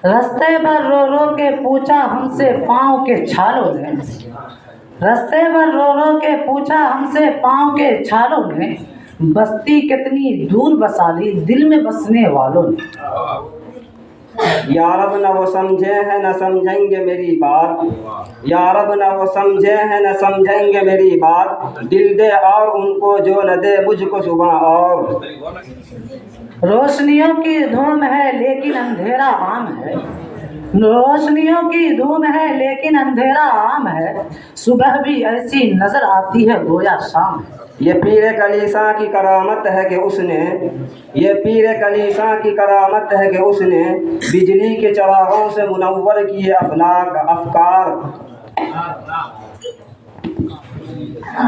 रास्ते पर रो रो के पूछा हमसे पाँव के छालों ने, रास्ते पर रो रो के पूछा हमसे पाँव के छालों ने, बस्ती कितनी दूर बसा ली दिल में बसने वालों ने। या रब न वो समझे हैं न समझेंगे मेरी बात, या रब न वो समझे हैं न समझेंगे मेरी बात, दिल दे और उनको जो न दे मुझको सुबह और। रोशनियों की धूम है लेकिन अंधेरा आम है, रोशनियों की धूम है लेकिन अंधेरा आम है, सुबह भी ऐसी नजर आती है गोया शाम है। ये पीर कलीसा की करामत है कि उसने, ये पीर कलीसा की करामत है कि उसने बिजली के चरागों से मुनव्वर किए अफलाक अफकार।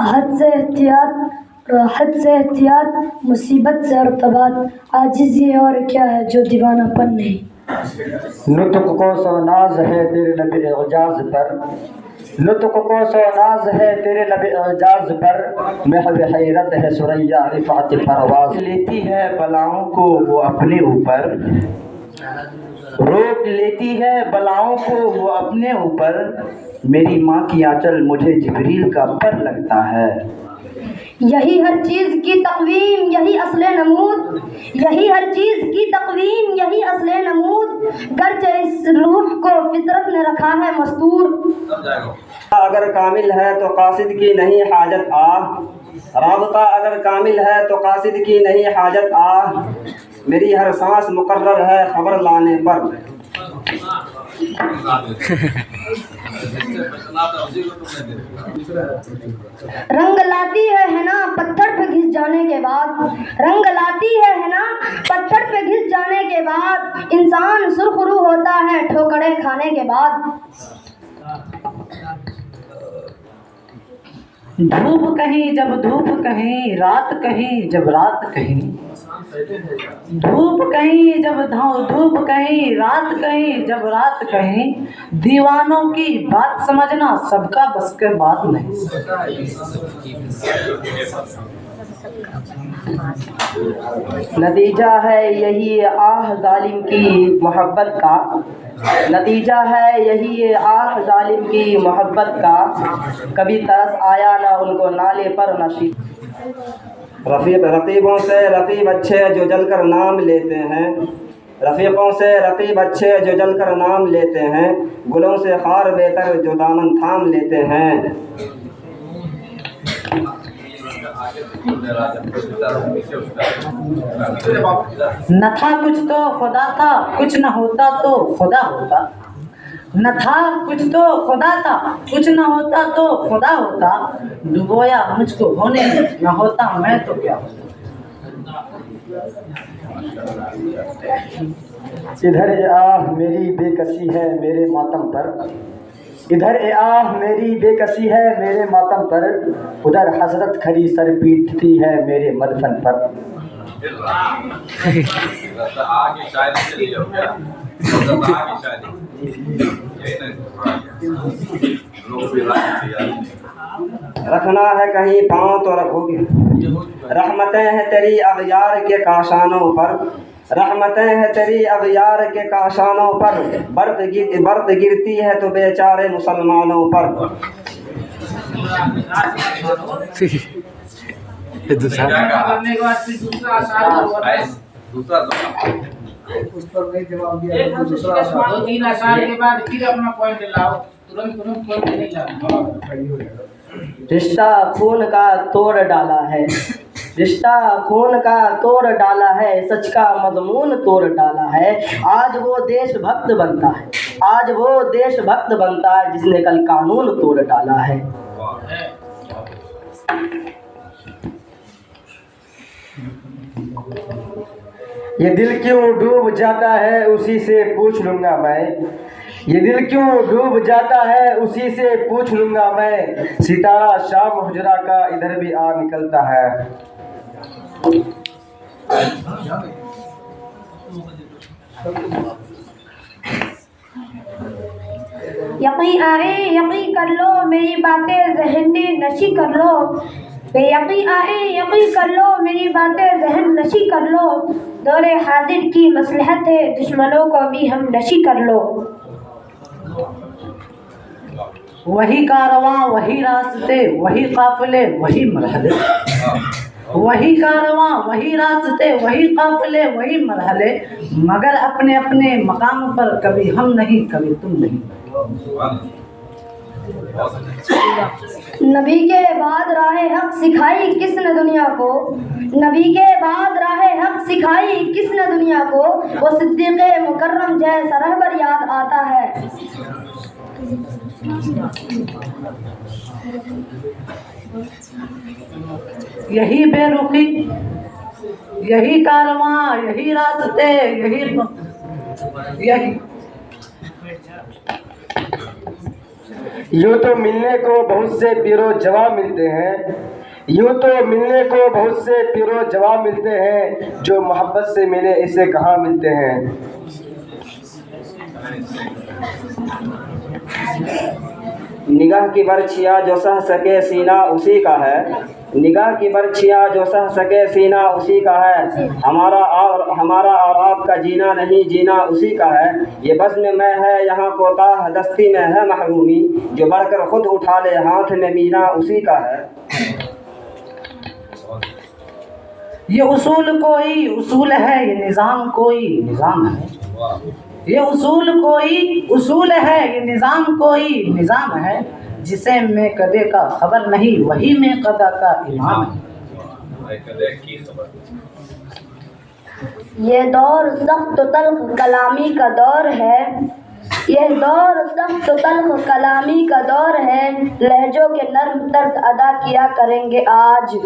हद से एहतियात, हद से एहतियात, मुसीबत से अर्तबात, आजिज़ी और क्या है जो दीवानापन नहीं। नुतक को सो नाज है तेरे लबे एजाज पर, नुतक को सो नाज है तेरे लबे एजाज पर, महव हैरत है सुरैया रिफात परवाज। लेती है बलाओं को वो अपने ऊपर, रोक लेती है बलाओं को वो अपने ऊपर, मेरी माँ की आंचल मुझे जिब्रील का पर लगता है। यही हर चीज़ की तक़वीम यही असले नमूद, यही हर चीज़ की तक़वीम यही असले नमूद, गर्चे इस रूह को फितरत ने रखा है मस्तूर। अगर कामिल है तो कासिद की नहीं हाजत आह, राबता अगर कामिल है तो कासिद की नहीं हाजत आह, मेरी हर सांस मुकर्रर है खबर लाने पर। रंग लाती है ना पत्थर पे घिस जाने के बाद, रंग लाती है ना पत्थर पे घिस जाने के बाद, इंसान सुरखरू होता है ठोकरें खाने के बाद। धूप कहीं जब धूप कहीं, रात कहीं जब रात कहीं, धूप कहीं जब धूप कहीं, रात कहीं जब रात कहीं, दीवानों की बात समझना सबका बस के बात नहीं। नतीजा है यही आह जालिम की मोहब्बत का, नतीजा है यही आह जालिम की मोहब्बत का, कभी तरस आया ना उनको नाले पर नशीब। रकीबों से रकीब अच्छे जो जलकर नाम लेते हैं, रफ़ीक़ों से रकीब अच्छे जो जलकर नाम लेते हैं, गुलों से खार बेहतर जो दामन थाम लेते हैं। न था कुछ तो खुदा था, कुछ न होता तो खुदा होता, न था कुछ तो खुदा था, कुछ न होता तो खुदा होता, डुबोया मुझको होने न होता मैं तो क्या होता। इधर ए आह मेरी बेकसी है मेरे मातम पर, इधर ए आह मेरी बेकसी है मेरे मातम पर, उधर हसरत खरी सर पीटती है मेरे मदफन पर। रखना है कहीं पाँव तो रखोगे, रहमतें हैं तेरी अग़यार के काशानों पर, रहमतें हैं तेरी अग़यार के काशानों पर, बर्द गिरती है तो बेचारे मुसलमानों पर। उस पर नहीं जवाब दिया, दूसरा 2-3 आसार के बाद फिर अपना पॉइंट लाओ, तुरंत पॉइंट नहीं लाओ। रिश्ता खून का तोड़ डाला है, रिश्ता खून का तोड़ डाला है, सच का मज़मून तोड़ डाला है, आज वो देशभक्त बनता है, आज वो देशभक्त बनता है जिसने कल कानून तोड़ डाला है। ये दिल क्यों डूब जाता है उसी से पूछ लूँगा मैं, ये दिल क्यों डूब जाता है उसी से पूछ लूँगा मैं, सितारा शाम हुजरा का इधर भी आ निकलता है। यकीन आए यकीन कर लो मेरी बातें ज़हन में नशी कर लो, यकीन आए यकीन कर लो मेरी बातें ज़हन नशी कर लो, दौरे हाजिर की मसलहत है, दुश्मनों को भी हम नशी कर लो। वही कारवां वही रास्ते वही काफिले वही मरहले, वही कारवां वही रास्ते वही काफिले वही मरहले, मगर अपने अपने मकाम पर कभी हम नहीं कभी तुम नहीं। नबी के बाद राह हक सिखाई किसने दुनिया को, नबी के बाद राह हक सिखाई किसने दुनिया को, वो सिद्दीक़े मुकर्रम जैसा रहबर याद आता है। यही बेरुखी यही कारवां यही रास्ते यही यूँ तो मिलने को बहुत से पीरो जवाब मिलते हैं, यूँ तो मिलने को बहुत से पीरो जवाब मिलते हैं, जो मोहब्बत से मिले इसे कहाँ मिलते हैं। निगाह की बर्छियाँ जो सह सके सीना उसी का है, निगाह की बर्छियाँ जो सह सके सीना उसी का है, हमारा और आपका जीना नहीं जीना उसी का है। ये बज़्म में है यहाँ कोताह दस्ती में है महरूमी, जो बढ़कर खुद उठा ले हाथ में मीना उसी का है। ये उसूल कोई उसूल है, ये निज़ाम कोई निज़ाम है, ये उसूल कोई उसूल है, ये निज़ाम कोई निज़ाम है, जिसे मैं कदे का खबर नहीं वही मैं कदा का इमाम है। ये दौर सख्त तल्ख कलामी का दौर है, ये दौर सख्त तल्ख कलामी का दौर है, लहजों के नर्म तर्ज अदा किया करेंगे आज।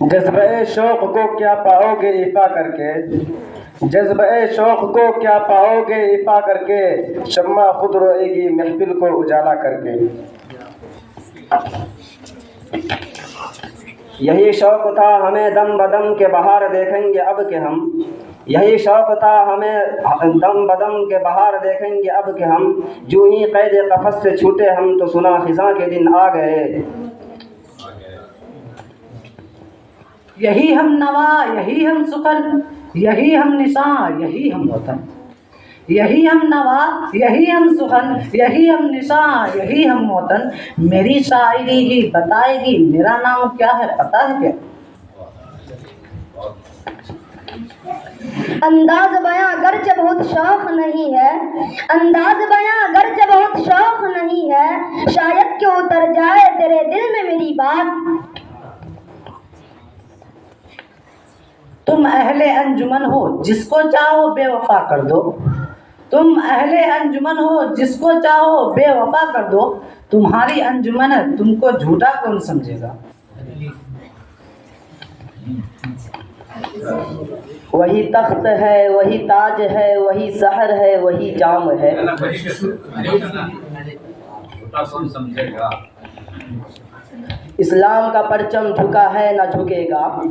जज्बे शौक़ को क्या पाओगे इफ़ा करके, जज्बे शौक़ को क्या पाओगे इफ़ा करके, शम्मा खुद रोएगी महफिल को उजाला करके। यही शौक़ था हमें दम बदम के बहार देखेंगे अब के हम, यही शौक़ था हमें दम बदम के बहार देखेंगे अब के हम, जो ही कैद कफ़स से छूटे हम तो सुना ख़िज़ां के दिन आ गए। यही हम नवा यही हम सुकन यही हम निशान यही हम वतन, यही हम नवा यही हम सुखन यही हम निशान यही हम वतन, मेरी शायरी ही बताएगी मेरा नाम क्या है पता है क्या। अंदाज बयां गर्च बहुत शौक नहीं है, अंदाज बयां गर्च बहुत शौक नहीं है, शायद क्यों उतर जाए तेरे दिल में मेरी बात। तुम अहले अंजुमन हो जिसको चाहो बेवफा कर दो, तुम अहले अंजुमन हो जिसको चाहो बेवफा कर दो, तुम्हारी अंजुमन है तुमको झूठा कौन समझेगा। वही तख्त है वही ताज है वही सहर है वही जाम है। इस्लाम का परचम झुका है ना झुकेगा,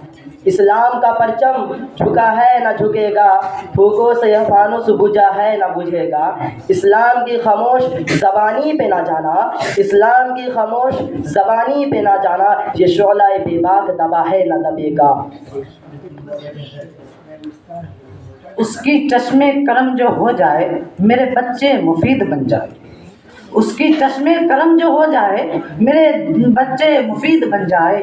इस्लाम का परचम झुका है ना झुकेगा, फूकों से यह फानुस बुझा है ना बुझेगा। इस्लाम की खामोश ज़बानी पे ना जाना, इस्लाम की खामोश ज़बानी पे ना जाना, ये शोला बेबाक दबा है ना दबेगा। उसकी चश्मे करम जो हो जाए मेरे बच्चे मुफीद बन जाए, उसकी चश्मे करम जो हो जाए मेरे बच्चे मुफीद बन जाए।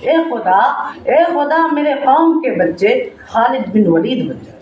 ए खुदा मेरे कौम के बच्चे खालिद बिन वलीद बन जाए।